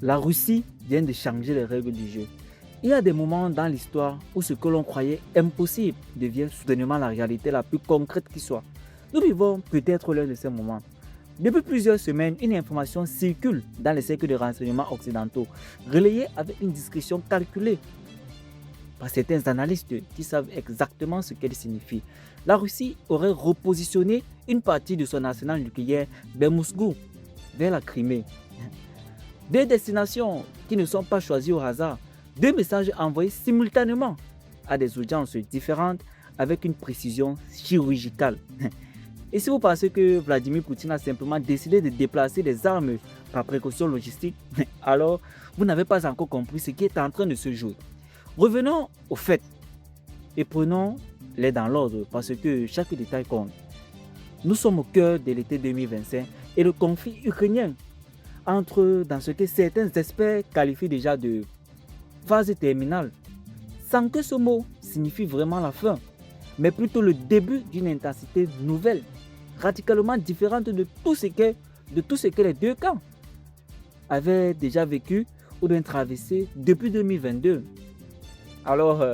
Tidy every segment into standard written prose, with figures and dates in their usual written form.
La Russie vient de changer les règles du jeu. Il y a des moments dans l'histoire où ce que l'on croyait impossible devient soudainement la réalité la plus concrète qui soit. Nous vivons peut-être l'un de ces moments. Depuis plusieurs semaines, une information circule dans les cercles de renseignement occidentaux, relayée avec une discrétion calculée par certains analystes qui savent exactement ce qu'elle signifie. La Russie aurait repositionné une partie de son arsenal nucléaire vers Moscou, vers la Crimée. Deux destinations qui ne sont pas choisies au hasard, deux messages envoyés simultanément à des audiences différentes avec une précision chirurgicale. Et si vous pensez que Vladimir Poutine a simplement décidé de déplacer des armes par précaution logistique, alors vous n'avez pas encore compris ce qui est en train de se jouer. Revenons aux faits et prenons-les dans l'ordre parce que chaque détail compte. Nous sommes au cœur de l'été 2025 et le conflit ukrainien entre dans ce que certains experts qualifient déjà de phase terminale, sans que ce mot signifie vraiment la fin, mais plutôt le début d'une intensité nouvelle, radicalement différente de tout ce que les deux camps avaient déjà vécu ou bien traversé depuis 2022. Alors,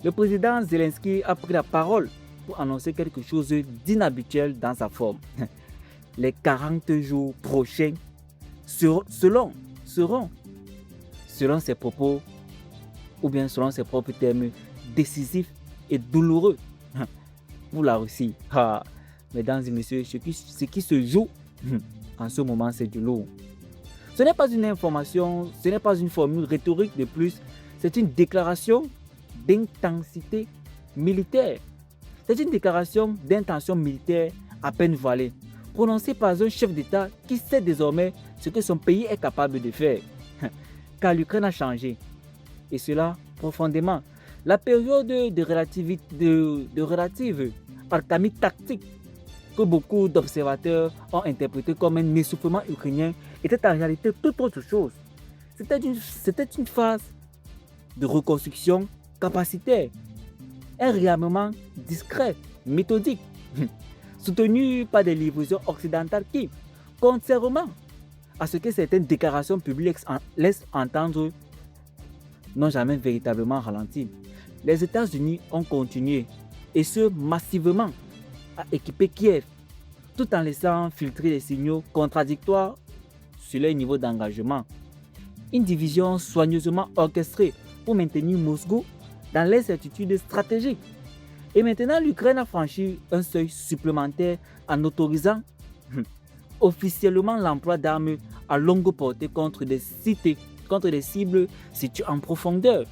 le président Zelensky a pris la parole pour annoncer quelque chose d'inhabituel dans sa forme. Les 40 jours prochains seront, selon ses propos, ou bien selon ses propres termes, décisifs et douloureux pour la Russie. Mesdames et messieurs, ce qui se joue en ce moment, c'est du lourd. Ce n'est pas une information, ce n'est pas une formule rhétorique de plus, c'est une déclaration d'intensité militaire. C'est une déclaration d'intention militaire à peine voilée, prononcée par un chef d'État qui sait désormais ce que son pays est capable de faire. Car l'Ukraine a changé, et cela profondément. La période de relative alchimie tactique que beaucoup d'observateurs ont interprété comme un essoufflement ukrainien était en réalité tout autre chose. C'était une phase de reconstruction capacitaire, un réarmement discret, méthodique, soutenu par des livraisons occidentales qui, contrairement à ce que certaines déclarations publiques laissent entendre, n'ont jamais véritablement ralenti. Les États-Unis ont continué, et ce massivement, à équiper Kiev, tout en laissant filtrer des signaux contradictoires sur leur niveau d'engagement. Une division soigneusement orchestrée pour maintenir Moscou dans l'incertitude stratégique. Et maintenant, l'Ukraine a franchi un seuil supplémentaire en autorisant officiellement l'emploi d'armes à longue portée contre des cibles situées en profondeur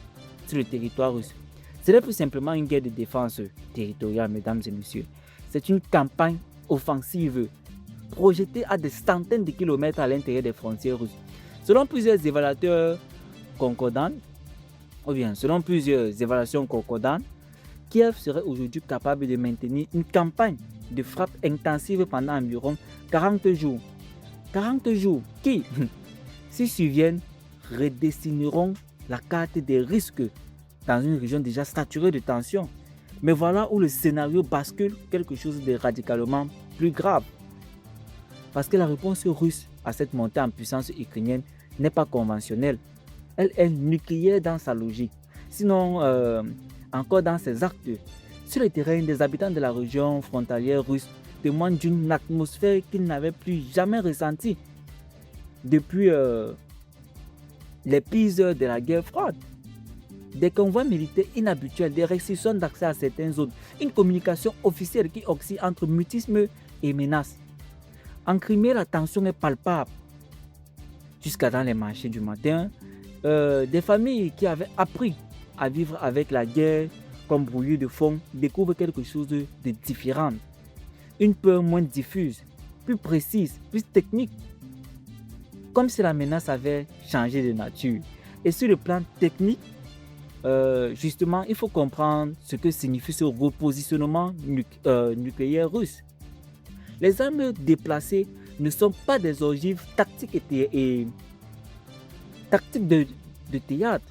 sur le territoire russe. Ce n'est plus simplement une guerre de défense territoriale, mesdames et messieurs. C'est une campagne offensive projetée à des centaines de kilomètres à l'intérieur des frontières russes. Selon plusieurs évaluations concordantes, Kiev serait aujourd'hui capable de maintenir une campagne de frappe intensive pendant environ 40 jours. 40 jours qui, s'ils surviennent, redessineront la carte des risques dans une région déjà saturée de tensions. Mais voilà où le scénario bascule quelque chose de radicalement plus grave. Parce que la réponse russe à cette montée en puissance ukrainienne n'est pas conventionnelle. Elle est nucléaire dans sa logique. Sinon, encore dans ses actes. Sur le terrain, des habitants de la région frontalière russe témoignent d'une atmosphère qu'ils n'avaient plus jamais ressentie depuis les pires heures de la guerre froide. Des convois militaires inhabituels, des restrictions d'accès à certaines zones, une communication officielle qui oscille entre mutisme et menace. En Crimée, la tension est palpable. Jusqu'à dans les marchés du matin, des familles qui avaient appris à vivre avec la guerre comme brouillure de fond découvrent quelque chose de différent. Une peur moins diffuse, plus précise, plus technique. Comme si la menace avait changé de nature. Et sur le plan technique, justement, il faut comprendre ce que signifie ce repositionnement nucléaire russe. Les armes déplacées ne sont pas des ogives tactiques et tactiques de théâtre.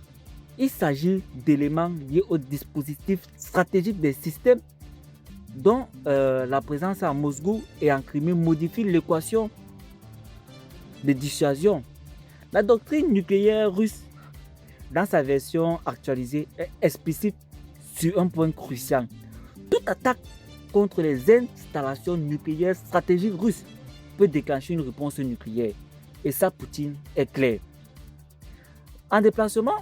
Il s'agit d'éléments liés au dispositif stratégique des systèmes dont la présence à Moscou et en Crimée modifie l'équation de dissuasion. La doctrine nucléaire russe, dans sa version actualisée, est explicite sur un point crucial. Toute attaque contre les installations nucléaires stratégiques russes peut déclencher une réponse nucléaire. Et ça, Poutine est clair. En déplaçant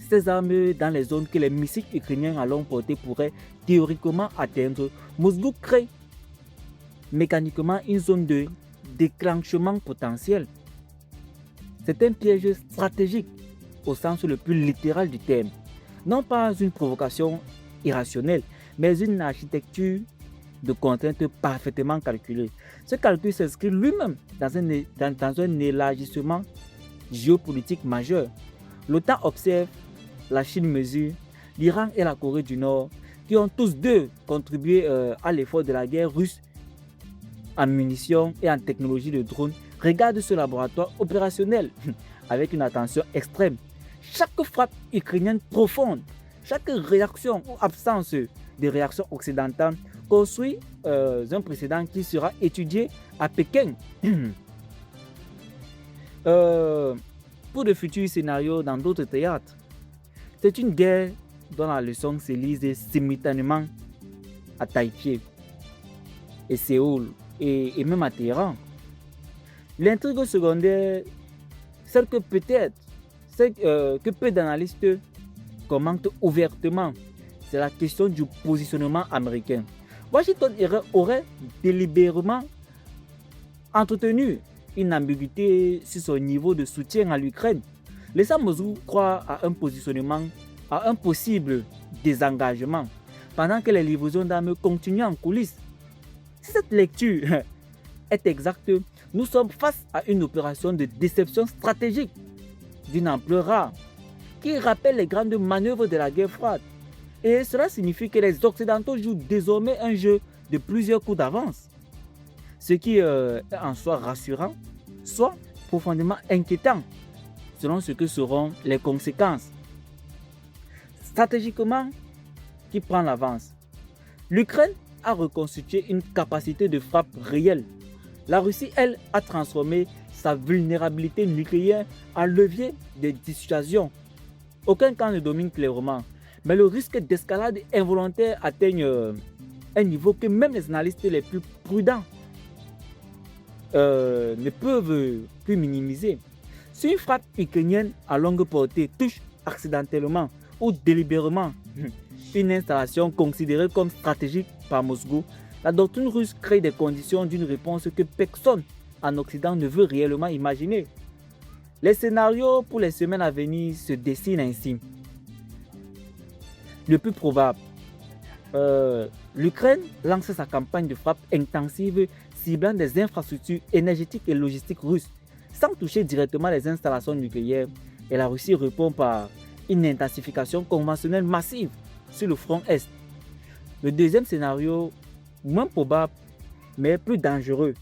ces armes dans les zones que les missiles ukrainiens à longue portée pourraient théoriquement atteindre, Moscou crée mécaniquement une zone de déclenchement potentiel. C'est un piège stratégique au sens le plus littéral du terme. Non pas une provocation irrationnelle, mais une architecture de contraintes parfaitement calculée. Ce calcul s'inscrit lui-même dans un élargissement géopolitique majeur. L'OTAN observe, la Chine mesure, l'Iran et la Corée du Nord, qui ont tous deux contribué à l'effort de la guerre russe en munitions et en technologie de drones, regardent ce laboratoire opérationnel avec une attention extrême. Chaque frappe ukrainienne profonde, chaque réaction ou absence de réaction occidentale construit un précédent qui sera étudié à Pékin. Pour de futurs scénarios dans d'autres théâtres. C'est une guerre dont la leçon se lise simultanément à Taipei et Séoul et même à Téhéran. L'intrigue secondaire, celle que que peu d'analystes commentent ouvertement, c'est la question du positionnement américain. Washington aurait délibérément entretenu une ambiguïté sur son niveau de soutien à l'Ukraine, laissant Moscou croire à un positionnement, à un possible désengagement, pendant que les livraisons d'armes continuent en coulisses. Si cette lecture est exacte, nous sommes face à une opération de déception stratégique d'une ampleur rare, qui rappelle les grandes manœuvres de la guerre froide. Et cela signifie que les Occidentaux jouent désormais un jeu de plusieurs coups d'avance. Ce qui est en soi rassurant, soit profondément inquiétant, selon ce que seront les conséquences. Stratégiquement, qui prend l'avance? L'Ukraine a reconstitué une capacité de frappe réelle. La Russie, elle, a transformé sa vulnérabilité nucléaire en levier de dissuasion. Aucun camp ne domine clairement, mais le risque d'escalade involontaire atteigne un niveau que même les analystes les plus prudents ne peuvent plus minimiser. Si une frappe ukrainienne à longue portée touche accidentellement ou délibérément une installation considérée comme stratégique par Moscou, la doctrine russe crée des conditions d'une réponse que personne en Occident ne veut réellement imaginer. Les scénarios pour les semaines à venir se dessinent ainsi. Le plus probable, l'Ukraine lance sa campagne de frappe intensive ciblant des infrastructures énergétiques et logistiques russes, sans toucher directement les installations nucléaires, et la Russie répond par une intensification conventionnelle massive sur le front Est. Le deuxième scénario, moins probable, mais plus dangereux,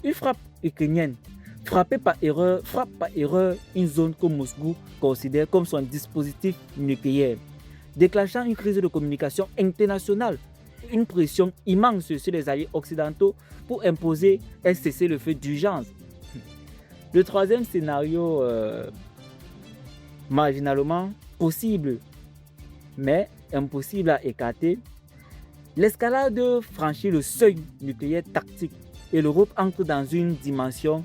une frappe ukrainienne frappe par erreur une zone que Moscou considère comme son dispositif nucléaire, déclenchant une crise de communication internationale, une pression immense sur les alliés occidentaux pour imposer un cessez-le-feu d'urgence. Le troisième scénario, marginalement possible, mais impossible à écarter, l'escalade franchit le seuil nucléaire tactique et l'Europe entre dans une dimension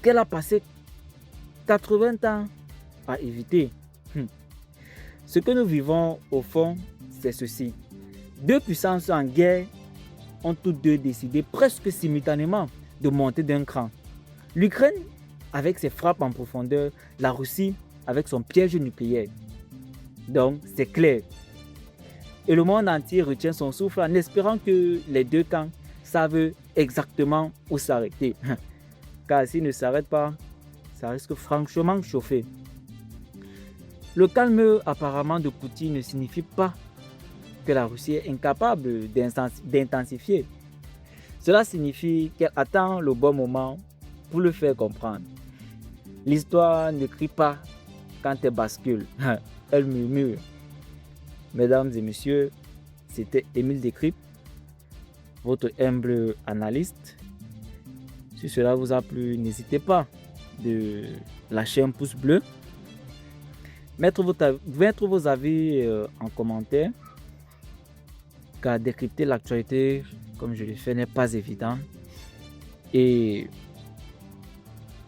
qu'elle a passé 80 ans à éviter. Ce que nous vivons au fond, c'est ceci. Deux puissances en guerre ont toutes deux décidé presque simultanément de monter d'un cran. L'Ukraine avec ses frappes en profondeur, la Russie avec son piège nucléaire. Donc c'est clair. Et le monde entier retient son souffle en espérant que les deux camps savent exactement où s'arrêter. Car s'ils ne s'arrêtent pas, ça risque franchement de chauffer. Le calme apparemment de Poutine ne signifie pas que la Russie est incapable d'intensifier. Cela signifie qu'elle attend le bon moment pour le faire comprendre. L'histoire ne crie pas quand elle bascule, elle murmure. Mesdames et messieurs, c'était Émile Décrypte, votre humble analyste. Si cela vous a plu, n'hésitez pas de lâcher un pouce bleu, mettre vos avis en commentaire, car décrypter l'actualité, comme je le fais, n'est pas évident. Et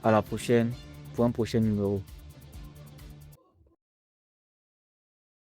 à la prochaine pour un prochain numéro.